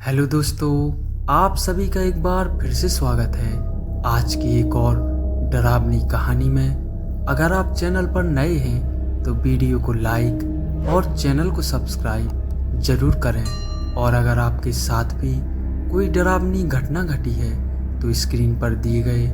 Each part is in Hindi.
हेलो दोस्तों, आप सभी का एक बार फिर से स्वागत है आज की एक और डरावनी कहानी में। अगर आप चैनल पर नए हैं तो वीडियो को लाइक और चैनल को सब्सक्राइब जरूर करें। और अगर आपके साथ भी कोई डरावनी घटना घटी है तो स्क्रीन पर दिए गए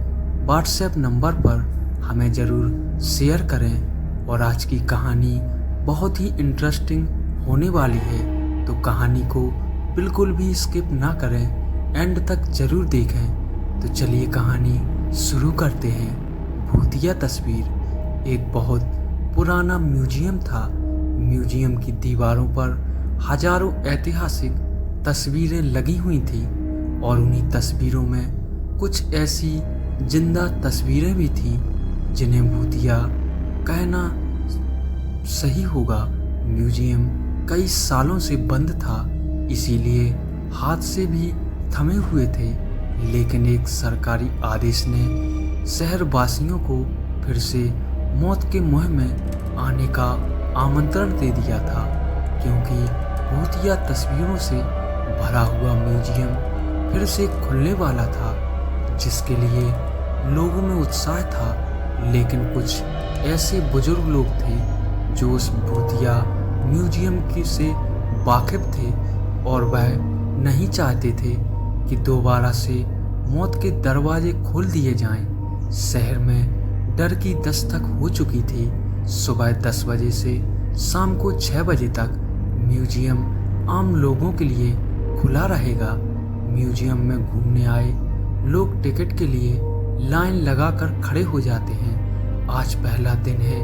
व्हाट्सएप नंबर पर हमें ज़रूर शेयर करें। और आज की कहानी बहुत ही इंटरेस्टिंग होने वाली है, तो कहानी को बिल्कुल भी स्किप ना करें, एंड तक जरूर देखें। तो चलिए कहानी शुरू करते हैं। भूतिया तस्वीर। एक बहुत पुराना म्यूजियम था। म्यूजियम की दीवारों पर हजारों ऐतिहासिक तस्वीरें लगी हुई थी और उन्हीं तस्वीरों में कुछ ऐसी जिंदा तस्वीरें भी थीं जिन्हें भूतिया कहना सही होगा। म्यूजियम कई सालों से बंद था, इसीलिए हाथ से भी थमे हुए थे, लेकिन एक सरकारी आदेश ने शहरवासियों को फिर से मौत के मुंह में आने का आमंत्रण दे दिया था, क्योंकि भूतिया तस्वीरों से भरा हुआ म्यूजियम फिर से खुलने वाला था, जिसके लिए लोगों में उत्साह था। लेकिन कुछ ऐसे बुजुर्ग लोग थे जो उस भूतिया म्यूजियम की से वाकिफ थे और वह नहीं चाहते थे कि दोबारा से मौत के दरवाजे खोल दिए जाएं। शहर में डर की दस्तक हो चुकी थी। सुबह 10 बजे से शाम को 6 बजे तक म्यूजियम आम लोगों के लिए खुला रहेगा। म्यूजियम में घूमने आए लोग टिकट के लिए लाइन लगाकर खड़े हो जाते हैं। आज पहला दिन है,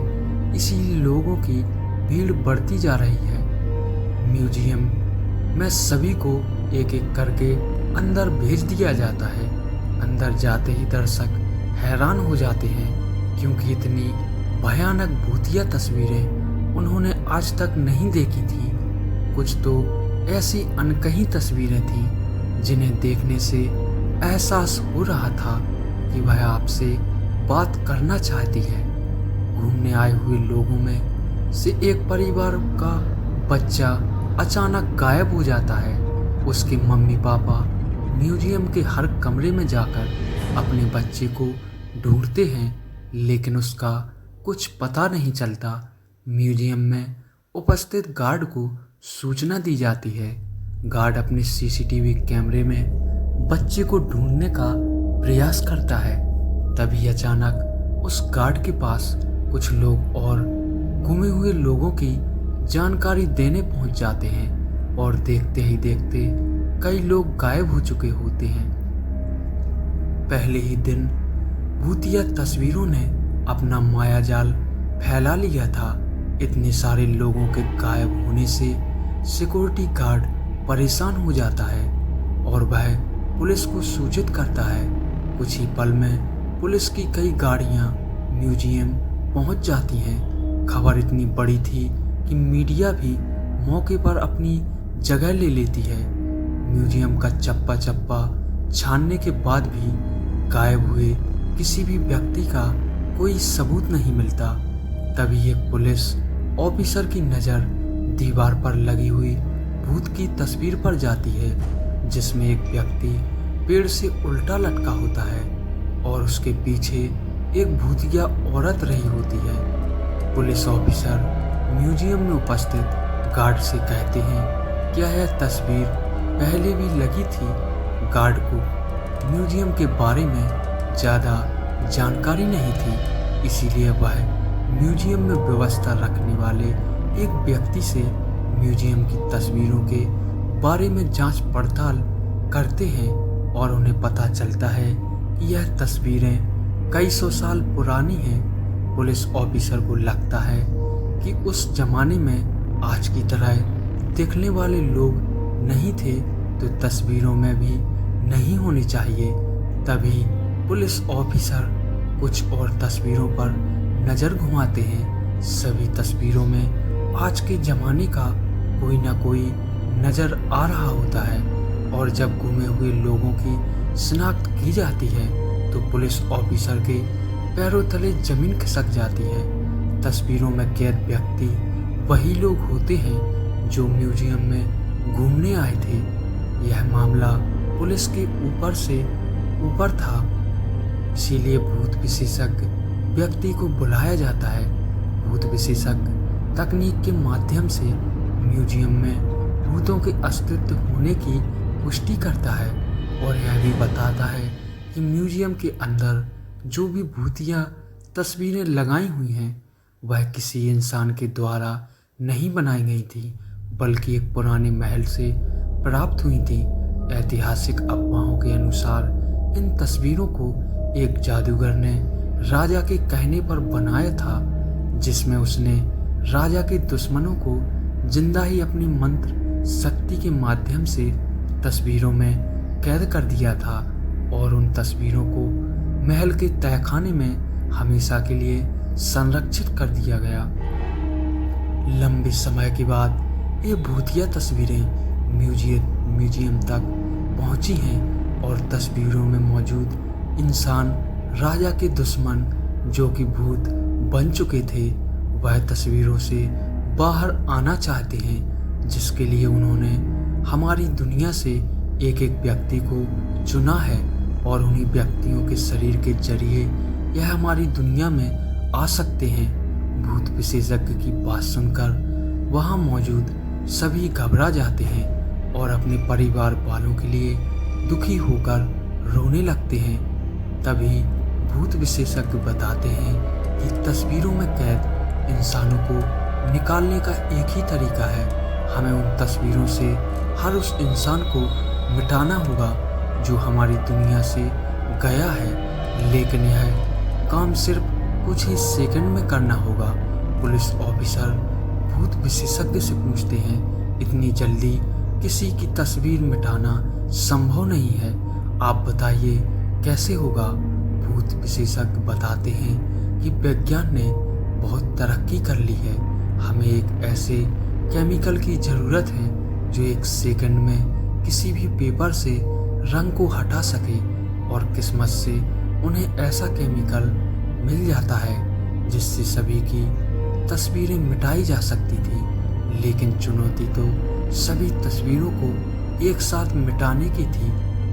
इसीलिए लोगों की भीड़ बढ़ती जा रही है। म्यूजियम में सभी को एक एक करके अंदर भेज दिया जाता है। अंदर जाते ही दर्शक हैरान हो जाते हैं, क्योंकि इतनी भयानक भूतिया तस्वीरें उन्होंने आज तक नहीं देखी थी। कुछ तो ऐसी अनकही तस्वीरें थीं जिन्हें देखने से एहसास हो रहा था कि वह आपसे बात करना चाहती है। घूमने आए हुए लोगों में से एक परिवार का बच्चा अचानक गायब हो जाता है। उसके मम्मी पापा म्यूजियम के हर कमरे में जाकर अपने बच्चे को ढूंढते हैं, लेकिन उसका कुछ पता नहीं चलता। म्यूजियम में उपस्थित गार्ड को सूचना दी जाती है। गार्ड अपने सीसीटीवी कैमरे में बच्चे को ढूंढने का प्रयास करता है। तभी अचानक उस गार्ड के पास कुछ लोग और गुमे हुए लोगों की जानकारी देने पहुंच जाते हैं और देखते ही देखते कई लोग गायब हो चुके होते हैं। पहले ही दिन भूतिया तस्वीरों ने अपना मायाजाल फैला लिया था। इतने सारे लोगों के गायब होने से सिक्योरिटी गार्ड परेशान हो जाता है और वह पुलिस को सूचित करता है। कुछ ही पल में पुलिस की कई गाड़ियां म्यूजियम पहुंच जाती हैं। खबर इतनी बड़ी थी कि मीडिया भी मौके पर अपनी जगह ले लेती है। म्यूजियम का चप्पा चप्पा छानने के बाद भी गायब हुए किसी भी व्यक्ति का कोई सबूत नहीं मिलता। तभी एक पुलिस ऑफिसर की नज़र दीवार पर लगी हुई भूत की तस्वीर पर जाती है, जिसमें एक व्यक्ति पेड़ से उल्टा लटका होता है और उसके पीछे एक भूतिया औरत रही होती है। पुलिस ऑफिसर म्यूजियम में उपस्थित गार्ड से कहते हैं, क्या यह तस्वीर पहले भी लगी थी? गार्ड को म्यूजियम के बारे में ज़्यादा जानकारी नहीं थी, इसीलिए वह म्यूजियम में व्यवस्था रखने वाले एक व्यक्ति से म्यूजियम की तस्वीरों के बारे में जांच पड़ताल करते हैं और उन्हें पता चलता है कि यह तस्वीरें कई सौ साल पुरानी हैं। पुलिस ऑफिसर को लगता है कि उस जमाने में आज की तरह देखने वाले लोग नहीं थे, तो तस्वीरों में भी नहीं होनी चाहिए। तभी पुलिस ऑफिसर कुछ और तस्वीरों पर नज़र घुमाते हैं। सभी तस्वीरों में आज के ज़माने का कोई ना कोई नज़र आ रहा होता है, और जब गुमे हुए लोगों की शिनाख्त की जाती है तो पुलिस ऑफिसर के पैरों तले ज़मीन खिसक जाती है। तस्वीरों में कैद व्यक्ति वही लोग होते हैं जो म्यूजियम में घूमने आए थे। यह मामला पुलिस के ऊपर था, इसीलिए भूत विशेषज्ञ व्यक्ति को बुलाया जाता है। भूत विशेषज्ञ तकनीक के माध्यम से म्यूजियम में भूतों के अस्तित्व होने की पुष्टि करता है और यह भी बताता है कि म्यूजियम के अंदर जो भी भूतिया तस्वीरें लगाई हुई हैं वह किसी इंसान के द्वारा नहीं बनाई गई थी, बल्कि एक पुराने महल से प्राप्त हुई थी। ऐतिहासिक अफवाहों के अनुसार इन तस्वीरों को एक जादूगर ने राजा के कहने पर बनाया था, जिसमें उसने राजा के दुश्मनों को जिंदा ही अपनी मंत्र शक्ति के माध्यम से तस्वीरों में कैद कर दिया था और उन तस्वीरों को महल के तहखाने में हमेशा के लिए संरक्षित कर दिया गया। लंबे समय के बाद ये भूतिया तस्वीरें म्यूजियम तक पहुंची हैं और तस्वीरों में मौजूद इंसान राजा के दुश्मन जो कि भूत बन चुके थे वह तस्वीरों से बाहर आना चाहते हैं, जिसके लिए उन्होंने हमारी दुनिया से एक एक व्यक्ति को चुना है और उन्हीं व्यक्तियों के शरीर के जरिए यह हमारी दुनिया में आ सकते हैं। भूत विशेषज्ञ की बात सुनकर वहां मौजूद सभी घबरा जाते हैं और अपने परिवार वालों के लिए दुखी होकर रोने लगते हैं। तभी भूत विशेषज्ञ बताते हैं कि तस्वीरों में कैद इंसानों को निकालने का एक ही तरीका है। हमें उन तस्वीरों से हर उस इंसान को मिटाना होगा जो हमारी दुनिया से गया है, लेकिन यह काम सिर्फ कुछ ही सेकंड में करना होगा। पुलिस ऑफिसर भूत विशेषज्ञ से पूछते हैं, इतनी जल्दी किसी की तस्वीर मिटाना संभव नहीं है, आप बताइए कैसे होगा। भूत विशेषज्ञ बताते हैं कि विज्ञान ने बहुत तरक्की कर ली है, हमें एक ऐसे केमिकल की ज़रूरत है जो एक सेकंड में किसी भी पेपर से रंग को हटा सके और किस्मत से उन्हें ऐसा केमिकल मिल जाता है जिससे सभी की तस्वीरें मिटाई जा सकती थी। लेकिन चुनौती तो सभी तस्वीरों को एक साथ मिटाने की थी।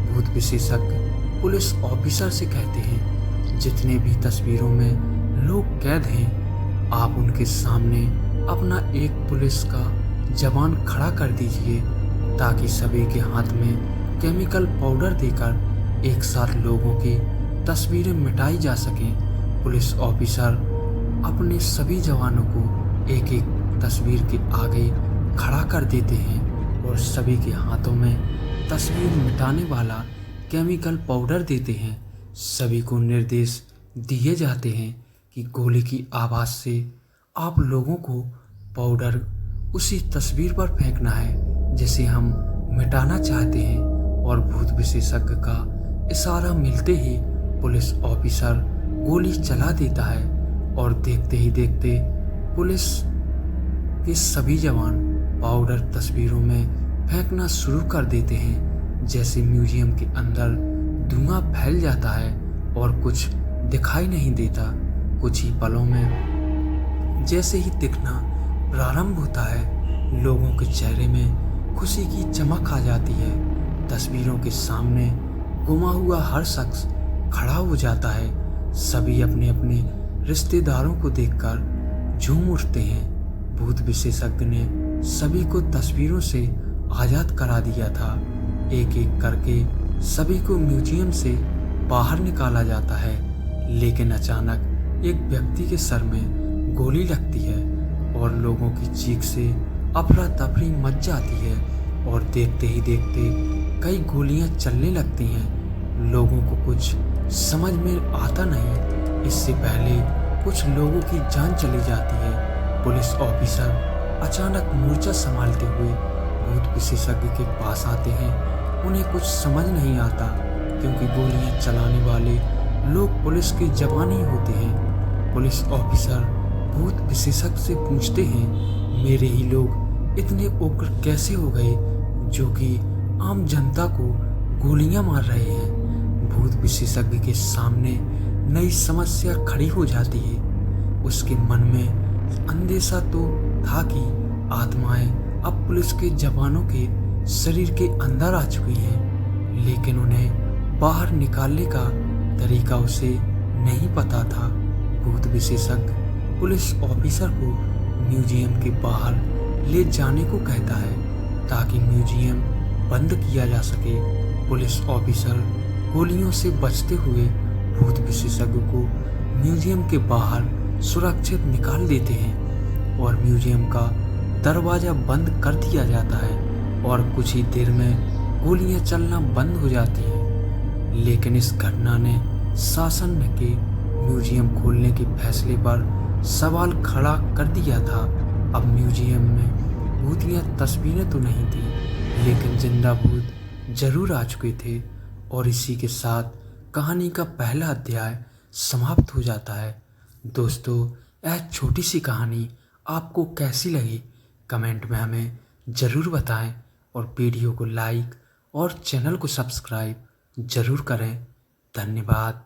भूत विशेषज्ञ पुलिस ऑफिसर से कहते हैं, जितने भी तस्वीरों में लोग कैद हैं आप उनके सामने अपना एक पुलिस का जवान खड़ा कर दीजिए ताकि सभी के हाथ में केमिकल पाउडर देकर एक साथ लोगों की तस्वीरें मिटाई जा सकें। पुलिस ऑफिसर अपने सभी जवानों को एक एक तस्वीर के आगे खड़ा कर देते हैं और सभी के हाथों में तस्वीर मिटाने वाला केमिकल पाउडर देते हैं। सभी को निर्देश दिए जाते हैं कि गोली की आवाज़ से आप लोगों को पाउडर उसी तस्वीर पर फेंकना है जिसे हम मिटाना चाहते हैं। और भूत विशेषज्ञ का इशारा मिलते ही पुलिस ऑफिसर गोली चला देता है और देखते ही देखते पुलिस के सभी जवान पाउडर तस्वीरों में फेंकना शुरू कर देते हैं। जैसे म्यूजियम के अंदर धुआं फैल जाता है और कुछ दिखाई नहीं देता। कुछ ही पलों में जैसे ही दिखना प्रारंभ होता है, लोगों के चेहरे में खुशी की चमक आ जाती है। तस्वीरों के सामने गुमा हुआ हर शख्स खड़ा हो जाता है। सभी अपने अपने रिश्तेदारों को देखकर झूम उठते हैं। भूत विशेषज्ञ ने सभी को तस्वीरों से आज़ाद करा दिया था। एक एक करके सभी को म्यूजियम से बाहर निकाला जाता है, लेकिन अचानक एक व्यक्ति के सर में गोली लगती है और लोगों की चीख से अफरा तफरी मच जाती है और देखते ही देखते कई गोलियां चलने लगती हैं। लोगों को कुछ समझ में आता नहीं। इससे पहले कुछ लोगों की जान चली जाती है। पुलिस ऑफिसर अचानक मोर्चा संभालते हुए भूत विशेषज्ञ के पास आते हैं। उन्हें कुछ समझ नहीं आता क्योंकि गोलियां चलाने वाले लोग पुलिस के जवान ही होते हैं। पुलिस ऑफिसर भूत विशेषज्ञ से पूछते हैं, मेरे ही लोग इतने उग्र कैसे हो गए जो कि आम जनता को गोलियां मार रहे हैं। भूत विशेषज्ञ के सामने नई समस्या खड़ी हो जाती है। उसके मन में अंदेशा तो था कि आत्माएं अब पुलिस के जवानों के शरीर के अंदर आ चुकी हैं, लेकिन उन्हें बाहर निकालने का तरीका उसे नहीं पता था। भूत विशेषज्ञ पुलिस ऑफिसर को म्यूजियम के बाहर ले जाने को कहता है ताकि म्यूजियम बंद किया जा सके। पुलिस ऑफिसर गोलियों से बचते हुए भूत विशेषज्ञ को म्यूजियम के बाहर सुरक्षित निकाल देते हैं और म्यूजियम का दरवाज़ा बंद कर दिया जाता है और कुछ ही देर में गोलियां चलना बंद हो जाती हैं। लेकिन इस घटना ने शासन के म्यूजियम खोलने के फैसले पर सवाल खड़ा कर दिया था। अब म्यूजियम में भूतिया तस्वीरें तो नहीं थी, लेकिन जिंदा भूत जरूर आ चुके थे। और इसी के साथ कहानी का पहला अध्याय समाप्त हो जाता है। दोस्तों, यह छोटी सी कहानी आपको कैसी लगी कमेंट में हमें ज़रूर बताएं और वीडियो को लाइक और चैनल को सब्सक्राइब ज़रूर करें। धन्यवाद।